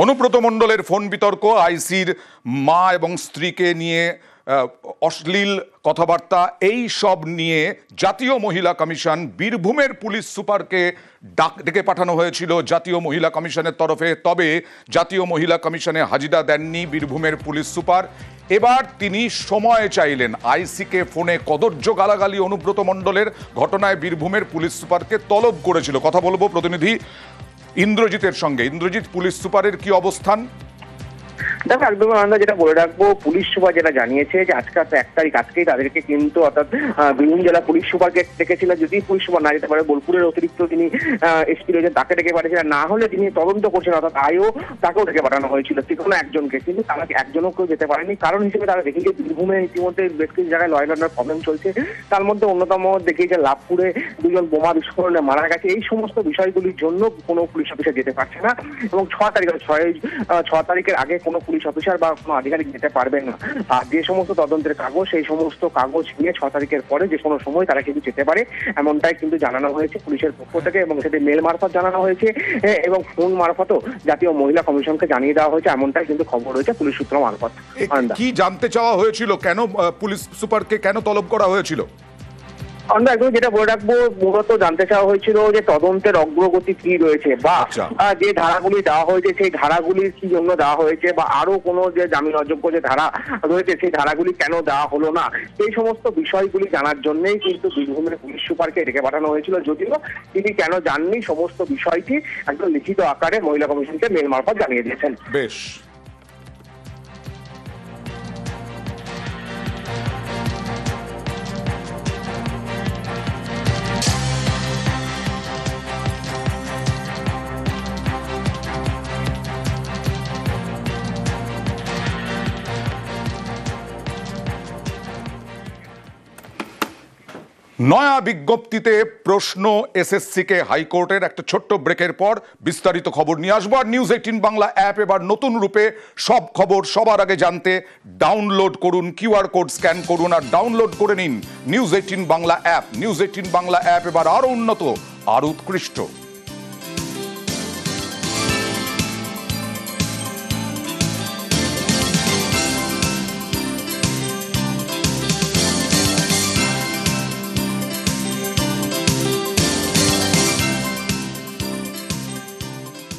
অনুব্রত মণ্ডলের ফোন বিতর্ক, আইসির মা এবং স্ত্রীকে নিয়ে অশ্লীল কথাবার্তা, এই সব নিয়ে জাতীয় মহিলা কমিশন বীরভূমের পুলিশ সুপারকে ডেকে পাঠানো হয়েছিল জাতীয় মহিলা কমিশনের তরফে। তবে জাতীয় মহিলা কমিশনে হাজিরা দেননি বীরভূমের পুলিশ সুপার। এবার তিনি সময় চাইলেন। আইসিকে ফোনে কদর্য গালাগালি অনুব্রত মণ্ডলের। ঘটনায় বীরভূমের পুলিশ সুপারকে তলব করেছিল। কথা বলবো প্রতিনিধি ইন্দ্রজিতের সঙ্গে। ইন্দ্রজিৎ, পুলিশ সুপারের কি অবস্থান? দেখো, একদম আমরা যেটা বলে রাখবো, পুলিশ সুপার যেটা জানিয়েছে যে আজকে 1 তারিখ, আজকেই তাদেরকে কিন্তু অর্থাৎ বীরভূম জেলা পুলিশ সুপারকে ডেকেছিল। যদি পুলিশ সুপার না যেতে পারে, বোলপুরের অতিরিক্ত তিনি এসপি রয়েছেন, তাকে ডেকে পাঠিয়েছিলেন। না হলে তিনি তদন্ত করছেন, অর্থাৎ আইও তাকেও ডেকে পাঠানো হয়েছিল, কোনো একজনকে। কিন্তু তারা একজনও কেউ যেতে পারেনি। কারণ হিসেবে তারা দেখেছে বীরভূমে ইতিমধ্যে বেশ কিছু জায়গায় ল অ্যান্ড অর্ডার প্রবলেম চলছে। তার মধ্যে অন্যতম দেখিয়েছে লাভপুরে 2 জন বোমা বিস্ফোরণে মারা গেছে। এই সমস্ত বিষয়গুলির জন্য কোনো পুলিশ অফিসার যেতে পারছে না। এবং 6 তারিখের আগে কোনো পুলিশ অফিসার বা কোনো আধিকারিক যেতে পারবেন না। আর যে সমস্ত তদন্তের কাগজ, সেই সমস্ত কাগজ নিয়ে 6 তারিখের পরে যে কোনো সময় তারা কিন্তু যেতে পারে, এমনটাই কিন্তু জানানো হয়েছে পুলিশের পক্ষ থেকে। এবং সেটি মেল মারফত জানানো হয়েছে এবং ফোন মারফতও জাতীয় মহিলা কমিশনকে জানিয়ে দেওয়া হয়েছে, এমনটাই কিন্তু খবর রয়েছে পুলিশ সূত্র মারফত। কি জানতে চাওয়া হয়েছিল? কেন পুলিশ সুপারকে কেন তলব করা হয়েছিল? আমরা একদম যেটা বলে রাখবো, মূলত জানতে চাওয়া হয়েছিল যে তদন্তের অগ্রগতি কি রয়েছে, বা যে ধারাগুলি দেওয়া হয়েছে সেই ধারাগুলির কি জন্য দেওয়া হয়েছে, বা আরো কোনো যে জামিন অযোগ্য যে ধারা রয়েছে সেই ধারাগুলি কেন দেওয়া হলো না, এই সমস্ত বিষয়গুলি জানার জন্যই কিন্তু বীরভূমের পুলিশ সুপারকে ডেকে পাঠানো হয়েছিল। যদিও তিনি কেন জাননি, সমস্ত বিষয়টি একদম লিখিত আকারে মহিলা কমিশনকে মেল মারফত জানিয়ে দিয়েছেন। বেশ। নয়া বিজ্ঞপ্তিতে প্রশ্ন এসএসসিকে হাইকোর্টের। একটা ছোট্ট ব্রেকের পর বিস্তারিত খবর নিয়ে আসবো। আর নিউজ 18 বাংলা অ্যাপ এবার নতুন রূপে সব খবর সবার আগে জানতে ডাউনলোড করুন, QR কোড স্ক্যান করুন আর ডাউনলোড করে নিন news 18 Bangla app. News 18 Bangla app এবার আরো উন্নত, আরো উৎকৃষ্ট।